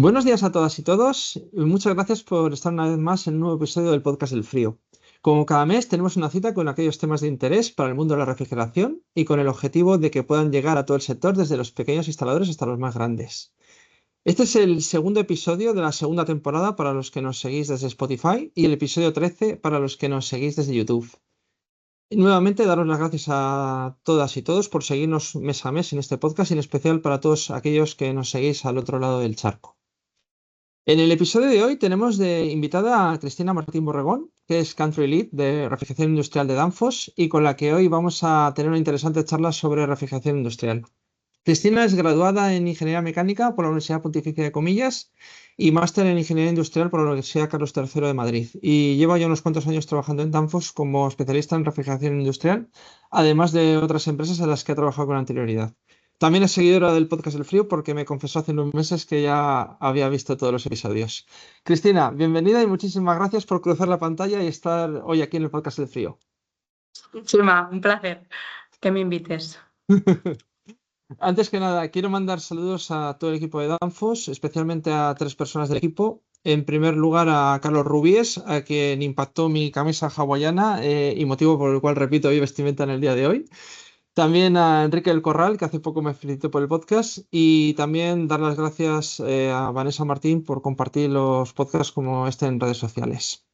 Buenos días a todas y todos y muchas gracias por estar una vez más en un nuevo episodio del Podcast del Frío. Como cada mes tenemos una cita con aquellos temas de interés para el mundo de la refrigeración y con el objetivo de que puedan llegar a todo el sector desde los pequeños instaladores hasta los más grandes. Este es el segundo episodio de la segunda temporada para los que nos seguís desde Spotify y el episodio 13 para los que nos seguís desde YouTube. Y nuevamente daros las gracias a todas y todos por seguirnos mes a mes en este podcast y en especial para todos aquellos que nos seguís al otro lado del charco. En el episodio de hoy tenemos de invitada a Cristina Martín Borregón, que es Country Lead de Refrigeración Industrial de Danfoss y con la que hoy vamos a tener una interesante charla sobre refrigeración industrial. Cristina es graduada en Ingeniería Mecánica por la Universidad Pontificia de Comillas y máster en Ingeniería Industrial por la Universidad Carlos III de Madrid y lleva ya unos cuantos años trabajando en Danfoss como especialista en refrigeración industrial, además de otras empresas en las que ha trabajado con anterioridad. También es seguidora del Podcast del Frío porque me confesó hace unos meses que ya había visto todos los episodios. Cristina, bienvenida y muchísimas gracias por cruzar la pantalla y estar hoy aquí en el Podcast del Frío. Chema, un placer que me invites. Antes que nada, quiero mandar saludos a todo el equipo de Danfoss, especialmente a 3 personas del equipo. En primer lugar, a Carlos Rubies, a quien impactó mi camisa hawaiana y motivo por el cual repito hoy vestimenta en el día de hoy. También a Enrique del Corral, que hace poco me felicitó por el podcast. Y también dar las gracias a Vanessa Martín por compartir los podcasts como este en redes sociales.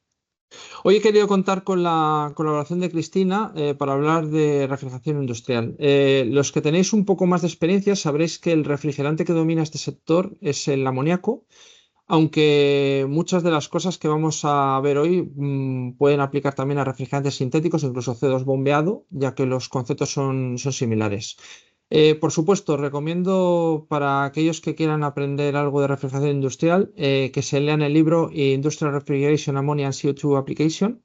Hoy he querido contar con la colaboración de Cristina para hablar de refrigeración industrial. Los que tenéis un poco más de experiencia sabréis que el refrigerante que domina este sector es el amoníaco, aunque muchas de las cosas que vamos a ver hoy pueden aplicar también a refrigerantes sintéticos, incluso CO2 bombeado, ya que los conceptos son similares. Por supuesto, recomiendo para aquellos que quieran aprender algo de refrigeración industrial que se lean el libro Industrial Refrigeration Ammonia and CO2 Application.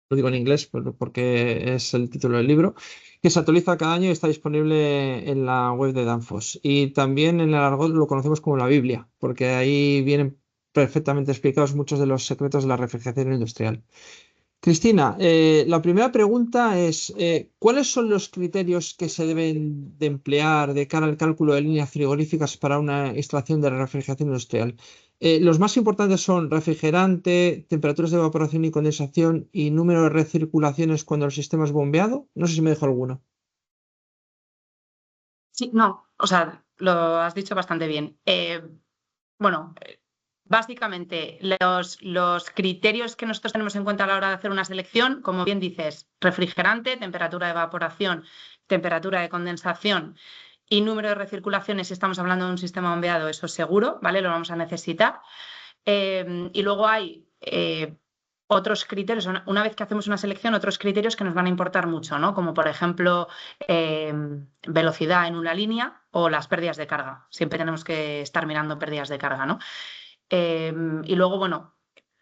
Lo digo en inglés porque es el título del libro, que se actualiza cada año y está disponible en la web de Danfoss. Y también en el argot lo conocemos como la Biblia, porque ahí vienen perfectamente explicados muchos de los secretos de la refrigeración industrial. Cristina, la primera pregunta es, ¿cuáles son los criterios que se deben de emplear de cara al cálculo de líneas frigoríficas para una instalación de refrigeración industrial? Los más importantes son refrigerante, temperaturas de evaporación y condensación y número de recirculaciones cuando el sistema es bombeado. No sé si me dejo alguno. Sí, no, o sea, lo has dicho bastante bien. Bueno, básicamente los criterios que nosotros tenemos en cuenta a la hora de hacer una selección, como bien dices, refrigerante, temperatura de evaporación, temperatura de condensación y número de recirculaciones, si estamos hablando de un sistema bombeado, eso seguro, ¿vale? Lo vamos a necesitar. Y luego hay otros criterios, una vez que hacemos una selección, otros criterios que nos van a importar mucho, ¿no? Como por ejemplo velocidad en una línea o las pérdidas de carga. Siempre tenemos que estar mirando pérdidas de carga, ¿no? Y luego, bueno,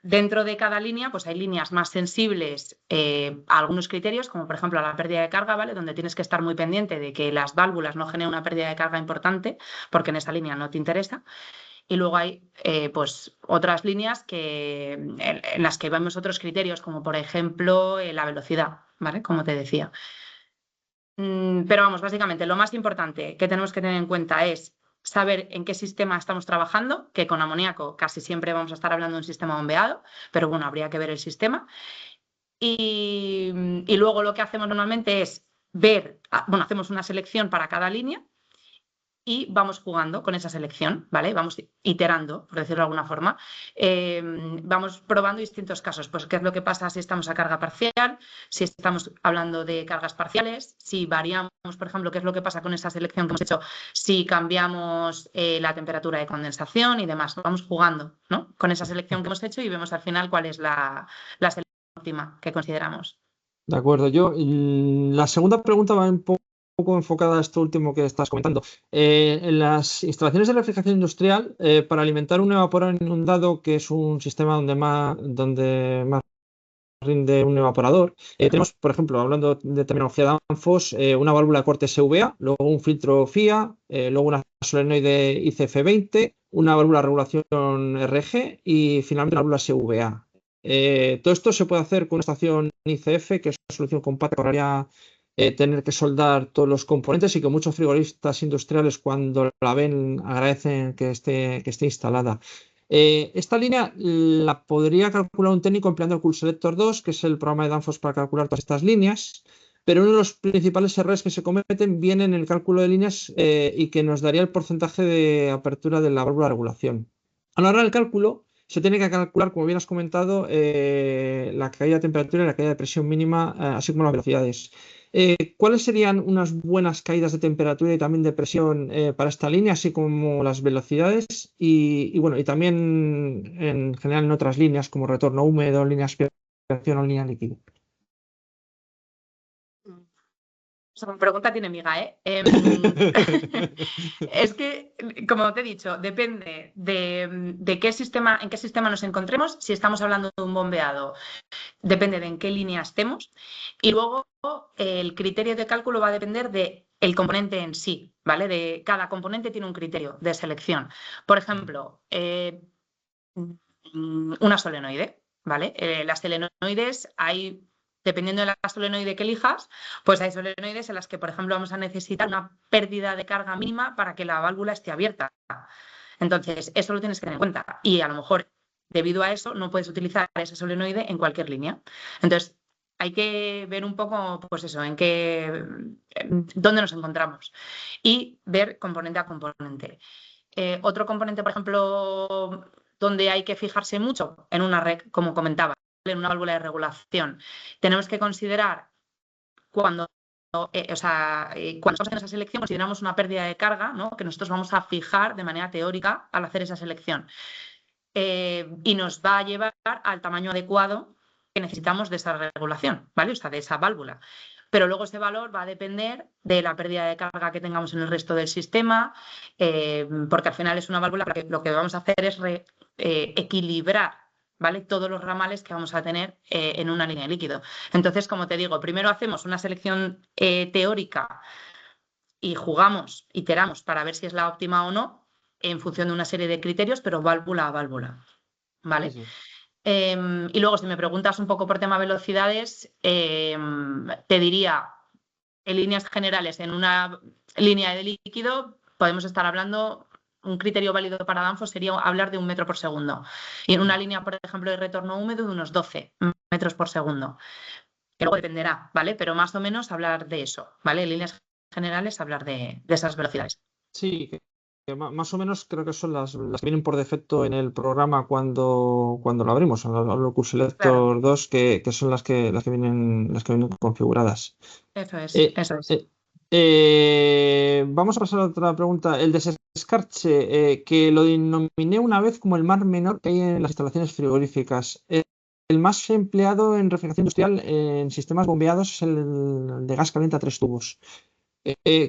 dentro de cada línea, pues hay líneas más sensibles a algunos criterios, como por ejemplo a la pérdida de carga, ¿vale? Donde tienes que estar muy pendiente de que las válvulas no generen una pérdida de carga importante, porque en esa línea no te interesa. Y luego hay pues otras líneas en las que vemos otros criterios, como por ejemplo la velocidad, ¿vale? Como te decía. Pero vamos, básicamente lo más importante que tenemos que tener en cuenta es saber en qué sistema estamos trabajando, que con amoníaco casi siempre vamos a estar hablando de un sistema bombeado, pero bueno, habría que ver el sistema. Y luego lo que hacemos normalmente es hacemos una selección para cada línea y vamos jugando con esa selección, ¿vale? Vamos iterando, por decirlo de alguna forma. Vamos probando distintos casos. Pues qué es lo que pasa si estamos a carga parcial, si estamos hablando de cargas parciales, si variamos, por ejemplo, qué es lo que pasa con esa selección que hemos hecho, si cambiamos la temperatura de condensación y demás. Vamos jugando, ¿no? Con esa selección que hemos hecho y vemos al final cuál es la selección óptima que consideramos. De acuerdo, la segunda pregunta va un poco enfocada a esto último que estás comentando. En las instalaciones de refrigeración industrial, para alimentar un evaporador inundado, que es un sistema donde más rinde un evaporador, tenemos, por ejemplo, hablando de terminología de Danfoss, una válvula de corte SVA, luego un filtro FIA, luego una solenoide ICF20, una válvula de regulación RG y finalmente una válvula SVA. Todo esto se puede hacer con una estación ICF, que es una solución compacta que ahorraría tener que soldar todos los componentes y que muchos frigoristas industriales cuando la ven agradecen que esté instalada. Esta línea la podría calcular un técnico empleando el CoolSelector 2, que es el programa de Danfoss para calcular todas estas líneas, pero uno de los principales errores que se cometen viene en el cálculo de líneas y que nos daría el porcentaje de apertura de la válvula de regulación. A la hora del cálculo, se tiene que calcular, como bien has comentado, la caída de temperatura y la caída de presión mínima, así como las velocidades. ¿Cuáles serían unas buenas caídas de temperatura y también de presión para esta línea, así como las velocidades? Bueno, y también en general en otras líneas como retorno húmedo, línea de aspiración o línea líquida. O sea, como pregunta tiene miga, ¿eh? Es que, como te he dicho, depende de qué sistema, en qué sistema nos encontremos. Si estamos hablando de un bombeado, depende de en qué línea estemos. Y luego el criterio de cálculo va a depender del componente en sí, ¿vale? De cada componente tiene un criterio de selección. Por ejemplo, una solenoide, ¿vale? Las solenoides hay, dependiendo de la solenoide que elijas, pues hay solenoides en las que, por ejemplo, vamos a necesitar una pérdida de carga mínima para que la válvula esté abierta. Entonces, eso lo tienes que tener en cuenta. Y a lo mejor, debido a eso, no puedes utilizar ese solenoide en cualquier línea. Entonces, hay que ver un poco, pues eso, dónde nos encontramos y ver componente a componente. Otro componente, por ejemplo, donde hay que fijarse mucho en una REC, como comentaba, en una válvula de regulación. Tenemos que considerar cuando cuando estamos haciendo esa selección, consideramos una pérdida de carga, ¿no? Que nosotros vamos a fijar de manera teórica al hacer esa selección. Y nos va a llevar al tamaño adecuado que necesitamos de esa regulación, ¿vale? O sea, de esa válvula. Pero luego ese valor va a depender de la pérdida de carga que tengamos en el resto del sistema, porque al final es una válvula que lo que vamos a hacer es equilibrar, ¿vale? Todos los ramales que vamos a tener en una línea de líquido. Entonces, como te digo, primero hacemos una selección teórica y jugamos, iteramos para ver si es la óptima o no, en función de una serie de criterios, pero válvula a válvula, ¿vale? Sí. Y luego, si me preguntas un poco por tema velocidades, te diría, en líneas generales, en una línea de líquido, podemos estar hablando, un criterio válido para Danfoss sería hablar de 1 metro por segundo. Y en una línea, por ejemplo, de retorno húmedo, de unos 12 metros por segundo. Que luego dependerá, ¿vale? Pero más o menos hablar de eso, ¿vale? En líneas generales, hablar de esas velocidades. Sí, que más o menos creo que son las que vienen por defecto en el programa cuando lo abrimos, el CoolSelector 2, que son las que vienen configuradas. Eso es, Eh, eso es. Vamos a pasar a otra pregunta. El desescarche, que lo denominé una vez como el mar menor que hay en las instalaciones frigoríficas. El más empleado en refrigeración industrial en sistemas bombeados es el de gas caliente a 3 tubos.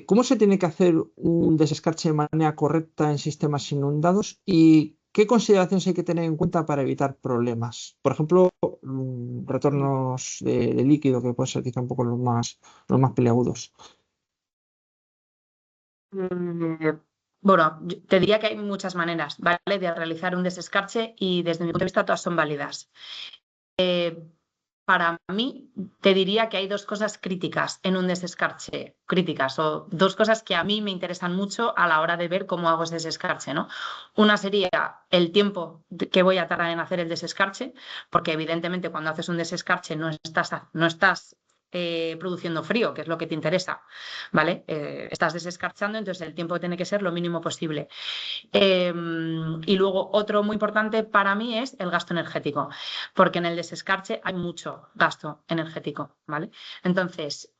¿Cómo se tiene que hacer un desescarche de manera correcta en sistemas inundados y qué consideraciones hay que tener en cuenta para evitar problemas? Por ejemplo, retornos de líquido, que pueden ser quizá un poco los más peliagudos. Bueno, te diría que hay muchas maneras, ¿vale?, de realizar un desescarche y desde mi punto de vista todas son válidas. Para mí, te diría que hay dos cosas críticas en un desescarche, críticas, o dos cosas que a mí me interesan mucho a la hora de ver cómo hago ese desescarche, ¿no? Una sería el tiempo que voy a tardar en hacer el desescarche, porque evidentemente cuando haces un desescarche no estás produciendo frío, que es lo que te interesa, ¿vale? Estás desescarchando, entonces el tiempo tiene que ser lo mínimo posible. Y luego otro muy importante para mí es el gasto energético, porque en el desescarche hay mucho gasto energético, ¿vale? Entonces,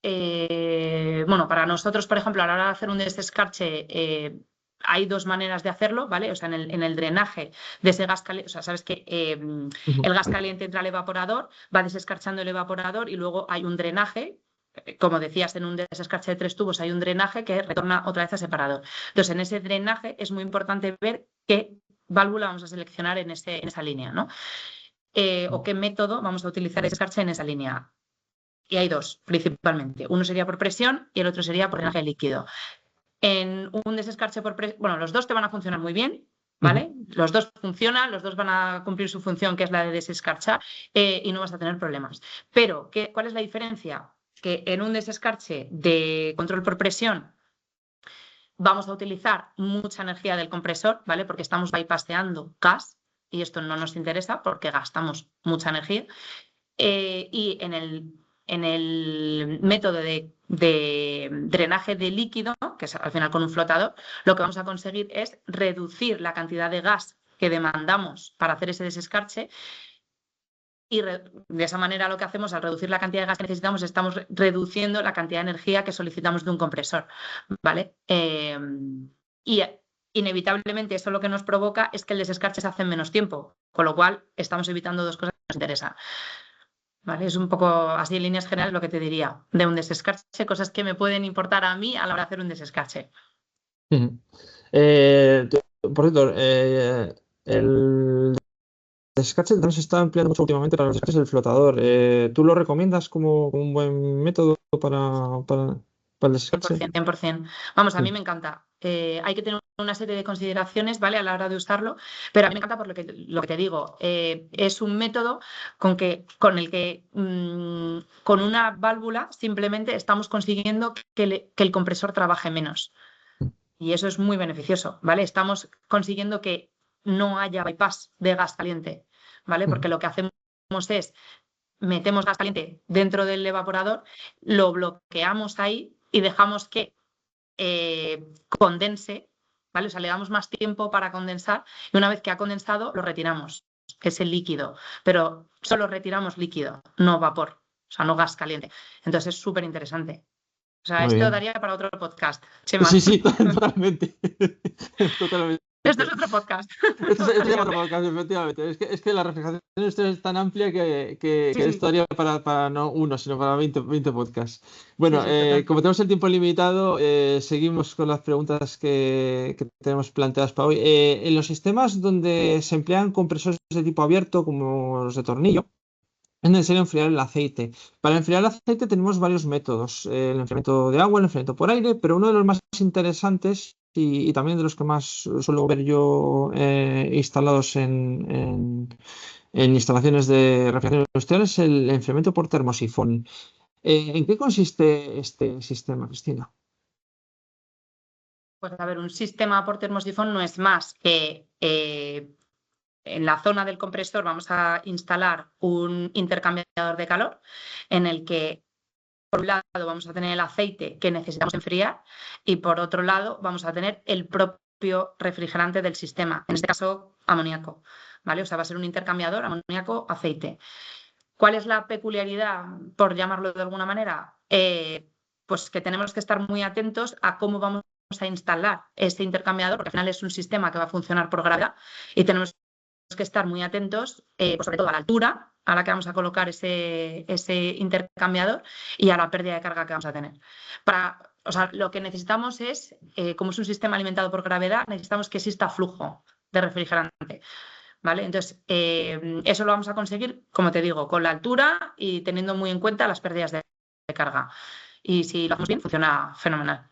bueno, para nosotros, por ejemplo, a la hora de hacer un desescarche, hay dos maneras de hacerlo, ¿vale? O sea, en el drenaje de ese gas caliente, o sea, sabes que el gas caliente entra al evaporador, va desescarchando el evaporador y luego hay un drenaje. Como decías, en un desescarche de 3 tubos hay un drenaje que retorna otra vez al separador. Entonces, en ese drenaje es muy importante ver qué válvula vamos a seleccionar en esa línea, ¿no? O qué método vamos a utilizar de desescarche en esa línea. Y hay dos, principalmente. Uno sería por presión y el otro sería por drenaje líquido. En un desescarche por presión, bueno, los dos te van a funcionar muy bien, ¿vale? Los dos funcionan, los dos van a cumplir su función, que es la de desescarchar, y no vas a tener problemas. Pero, ¿cuál es la diferencia? que en un desescarche de control por presión vamos a utilizar mucha energía del compresor, ¿vale? Porque estamos bypaseando gas y esto no nos interesa porque gastamos mucha energía. Y en el método de drenaje de líquido, que es al final con un flotador, lo que vamos a conseguir es reducir la cantidad de gas que demandamos para hacer ese desescarche. Y de esa manera lo que hacemos al reducir la cantidad de gas que necesitamos, estamos reduciendo la cantidad de energía que solicitamos de un compresor, ¿vale? Y inevitablemente eso lo que nos provoca es que el desescarche se hace en menos tiempo, con lo cual estamos evitando dos cosas que nos interesan. ¿Vale? Es un poco así en líneas generales lo que te diría de un desescarche, cosas que me pueden importar a mí a la hora de hacer un desescarche. Por cierto, el descarche también se está empleando mucho últimamente para los descarches del flotador. ¿Tú lo recomiendas como un buen método para el descarche? 100%, 100%. Vamos, a mí Sí. me encanta. Hay que tener una serie de consideraciones, ¿vale? A la hora de usarlo, pero a mí me encanta por lo que te digo. Es un método con el que con una válvula simplemente estamos consiguiendo que el compresor trabaje menos. Y eso es muy beneficioso, ¿vale? Estamos consiguiendo que no haya bypass de gas caliente, ¿vale? Porque lo que hacemos es metemos gas caliente dentro del evaporador, lo bloqueamos ahí y dejamos que condense, ¿vale? O sea, le damos más tiempo para condensar y una vez que ha condensado lo retiramos, que es el líquido, pero solo retiramos líquido, no vapor, o sea, no gas caliente. Entonces es súper interesante. O sea, Muy esto bien. daría para otro podcast, Chema. Sí, sí, totalmente. Totalmente. Esto es otro podcast. Esto se llama otro Básicamente. podcast, efectivamente. Es que la reflejación industrial es tan amplia que Sí, esto sí, daría para no uno, sino para 20 podcasts. sí, Bueno, sí, total. como tenemos el tiempo limitado, seguimos con las preguntas que tenemos planteadas para hoy. En los sistemas donde se emplean compresores de tipo abierto, como los de tornillo, es necesario enfriar el aceite. Para enfriar el aceite tenemos varios métodos. El enfriamiento de agua, el enfriamiento por aire, pero uno de los más interesantes y también de los que más suelo ver yo instalados en instalaciones de refrigeración industrial es el enfriamiento por termosifón. ¿En qué consiste este sistema, Cristina? Pues a ver, un sistema por termosifón no es más que en la zona del compresor vamos a instalar un intercambiador de calor en el que por un lado vamos a tener el aceite que necesitamos enfriar y por otro lado vamos a tener el propio refrigerante del sistema, en este caso amoníaco, ¿vale? O sea, va a ser un intercambiador amoníaco-aceite. ¿Cuál es la peculiaridad, por llamarlo de alguna manera? Pues que tenemos que estar muy atentos a cómo vamos a instalar este intercambiador, porque al final es un sistema que va a funcionar por gravedad y tenemos que estar muy atentos, pues sobre todo a la altura a la que vamos a colocar ese intercambiador y a la pérdida de carga que vamos a tener. O sea, lo que necesitamos es, como es un sistema alimentado por gravedad, necesitamos que exista flujo de refrigerante. ¿Vale? Entonces, eso lo vamos a conseguir, como te digo, con la altura y teniendo muy en cuenta las pérdidas de carga. Y si lo hacemos bien, funciona fenomenal.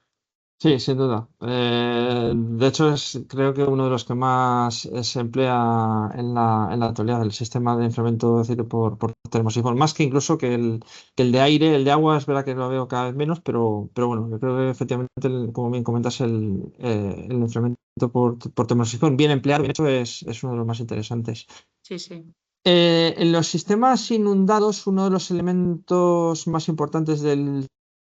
Sí, sin duda. De hecho, creo que uno de los que más se emplea en la actualidad, el sistema de enfriamiento de aceite por termosifón, más que incluso que el de aire, el de agua, es verdad que lo veo cada vez menos, pero bueno, yo creo que efectivamente, como bien comentas, el enfriamiento por termosifón, bien empleado, bien hecho, es uno de los más interesantes. Sí, sí. En los sistemas inundados, uno de los elementos más importantes del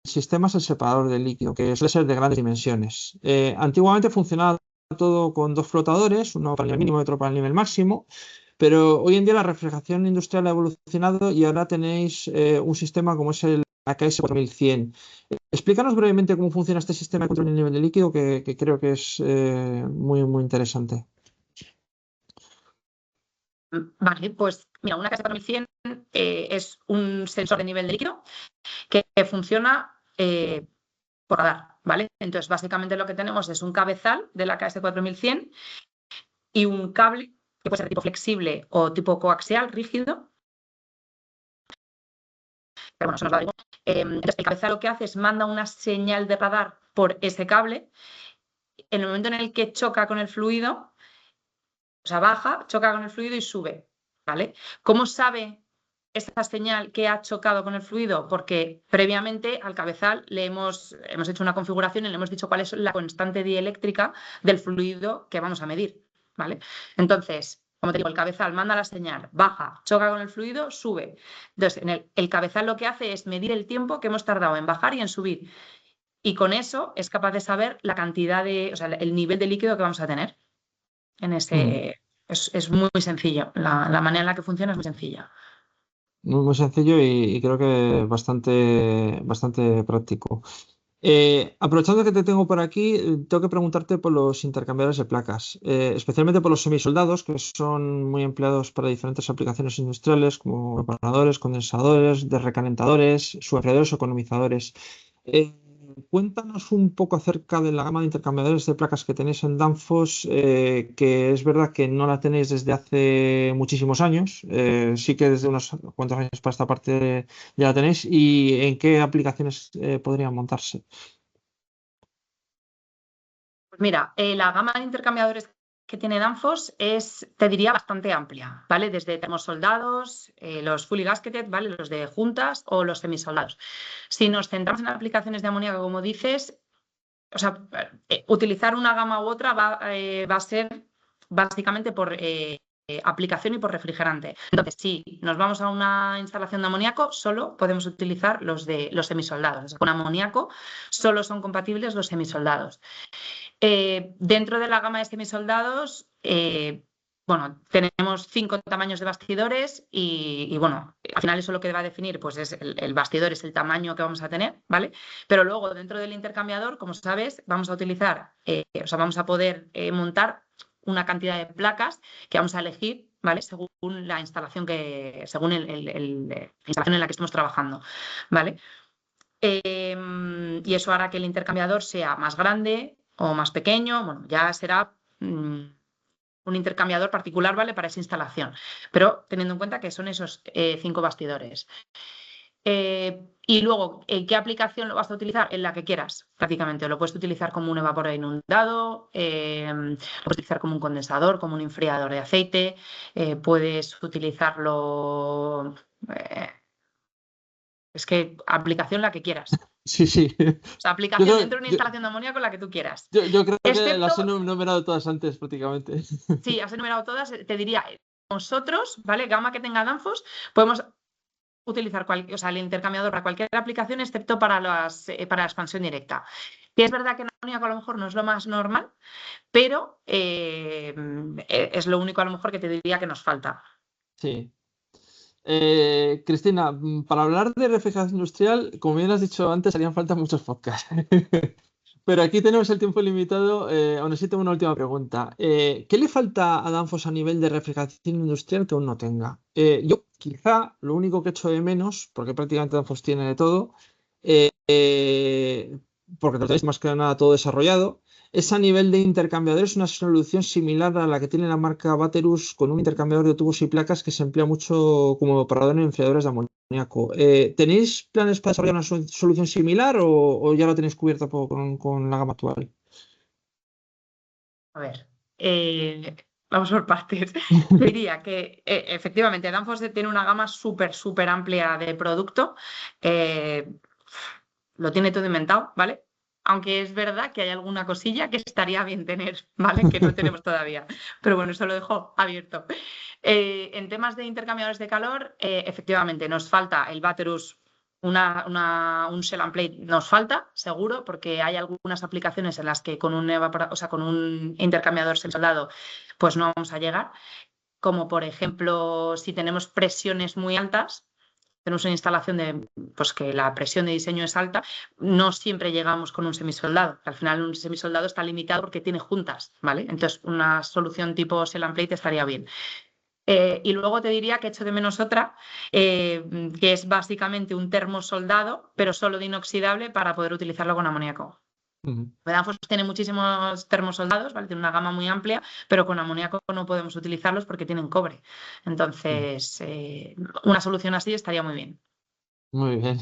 sistema es el separador de líquido, que suele ser de grandes dimensiones. Antiguamente funcionaba todo con dos flotadores, uno para el nivel mínimo y otro para el nivel máximo, pero hoy en día la refrigeración industrial ha evolucionado y ahora tenéis un sistema como es el AKS 4100. Explícanos brevemente cómo funciona este sistema de control del nivel de líquido, que creo que es muy, muy interesante. Vale, pues mira, una KS4100 es un sensor de nivel de líquido que funciona por radar, ¿vale? Entonces, básicamente lo que tenemos es un cabezal de la KS4100 y un cable que puede ser de tipo flexible o tipo coaxial, rígido. Pero bueno, eso nos lo digo. Entonces, el cabezal lo que hace es manda una señal de radar por ese cable. En el momento en el que choca con el fluido, o sea, baja, choca con el fluido y sube, ¿vale? ¿Cómo sabe esa señal que ha chocado con el fluido? Porque previamente al cabezal le hemos hecho una configuración y le hemos dicho cuál es la constante dieléctrica del fluido que vamos a medir, ¿vale? Entonces, como te digo, el cabezal manda la señal, baja, choca con el fluido, sube. Entonces, el cabezal lo que hace es medir el tiempo que hemos tardado en bajar y en subir. Y con eso es capaz de saber la cantidad o sea, el nivel de líquido que vamos a tener en ese. Es muy sencillo. La manera en la que funciona es muy sencilla. Muy sencillo y creo que bastante práctico. Aprovechando que te tengo por aquí, tengo que preguntarte por los intercambiadores de placas, especialmente por los semisoldados, que son muy empleados para diferentes aplicaciones industriales, como evaporadores, condensadores, desrecalentadores, subfriadores o economizadores. Eh, Cuéntanos un poco acerca de la gama de intercambiadores de placas que tenéis en Danfoss, que es verdad que no la tenéis desde hace muchísimos años, sí que desde unos cuantos años para esta parte ya la tenéis, y en qué aplicaciones podrían montarse. Pues mira, la gama de intercambiadores que tiene Danfoss es, te diría, bastante amplia, ¿vale? Desde termosoldados, los fully gasketed, ¿vale? Los de juntas o los semisoldados. Si nos centramos en aplicaciones de amoníaco, como dices, o sea, utilizar una gama u otra va a ser básicamente por aplicación y por refrigerante. Entonces, si nos vamos a una instalación de amoníaco, solo podemos utilizar los semisoldados. O sea, con amoníaco solo son compatibles los semisoldados. Dentro de la gama de semisoldados, bueno, tenemos 5 tamaños de bastidores y bueno, al final eso lo que va a definir pues es el bastidor, es el tamaño que vamos a tener, ¿vale? Pero luego dentro del intercambiador, como sabes, vamos a utilizar, o sea, vamos a poder montar una cantidad de placas que vamos a elegir, ¿vale? Según la instalación según la instalación en la que estemos trabajando, ¿vale? Y eso hará que el intercambiador sea más grande o más pequeño. Bueno, ya será un intercambiador particular, ¿vale? Para esa instalación. Pero teniendo en cuenta que son esos 5 bastidores. Y luego, ¿en qué aplicación lo vas a utilizar? En la que quieras, prácticamente. Lo puedes utilizar como un evaporador inundado, lo puedes utilizar como un condensador, como un enfriador de aceite, puedes utilizarlo. Es que aplicación la que quieras. Sí, sí. O sea, aplicación dentro de una instalación de amoníaco la que tú quieras. Yo creo que las he Excepto, numerado todas antes prácticamente. sí, has enumerado todas, te diría, nosotros, ¿vale? Gama que tenga Danfoss, podemos utilizar o sea, el intercambiador para cualquier aplicación, excepto para la expansión directa. Y es verdad que en amoníaco a lo mejor no es lo más normal, pero es lo único a lo mejor que te diría que nos falta. Sí. Cristina, para hablar de refrigeración industrial, como bien has dicho antes, harían falta muchos podcasts. Pero aquí tenemos el tiempo limitado. Aún así, tengo una última pregunta. ¿Qué le falta a Danfoss a nivel de refrigeración industrial que aún no tenga? Yo, quizá, lo único que echo de menos, porque prácticamente Danfoss tiene de todo, eh, eh, porque lo tenéis más que nada todo desarrollado, es a nivel de intercambiadores una solución similar a la que tiene la marca Baterus con un intercambiador de tubos y placas que se emplea mucho como operador en enfriadores de amoníaco. ¿Tenéis planes para desarrollar una solución similar o ya lo tenéis cubierto con la gama actual? A ver, vamos por partes. Yo diría que efectivamente Danfoss tiene una gama súper amplia de producto. Eh, lo tiene todo inventado, ¿vale? Aunque es verdad que hay alguna cosilla que estaría bien tener, ¿vale? Que no tenemos todavía. Pero bueno, eso lo dejo abierto. En temas de intercambiadores de calor, efectivamente, nos falta el Baterus, un shell and plate nos falta, seguro, porque hay algunas aplicaciones en las que con con un intercambiador soldado, pues no vamos a llegar. Como por ejemplo, si tenemos presiones muy altas, tenemos una instalación pues que la presión de diseño es alta, no siempre llegamos con un semisoldado. Al final un semisoldado está limitado porque tiene juntas, ¿vale? Entonces una solución tipo shell and plate estaría bien. Y luego te diría que echo de menos otra, que es básicamente un termosoldado, pero solo de inoxidable para poder utilizarlo con amoníaco. Ujú. Danfoss tiene muchísimos termosoldados, ¿vale? Tiene una gama muy amplia, pero con amoníaco no podemos utilizarlos porque tienen cobre. Entonces, una solución así estaría muy bien. Muy bien.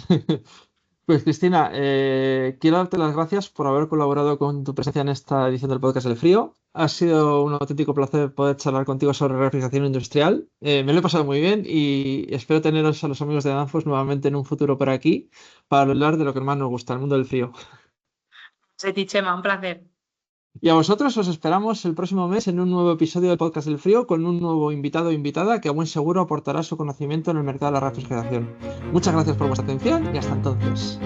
Pues Cristina, quiero darte las gracias por haber colaborado con tu presencia en esta edición del Podcast del Frío. Ha sido un auténtico placer poder charlar contigo sobre refrigeración industrial. Me lo he pasado muy bien y espero teneros a los amigos de Danfoss nuevamente en un futuro por aquí para hablar de lo que más nos gusta, el mundo del frío. Seti, Chema, un placer. Y a vosotros os esperamos el próximo mes en un nuevo episodio del Podcast del Frío con un nuevo invitado o invitada que a buen seguro aportará su conocimiento en el mercado de la refrigeración. Muchas gracias por vuestra atención y hasta entonces.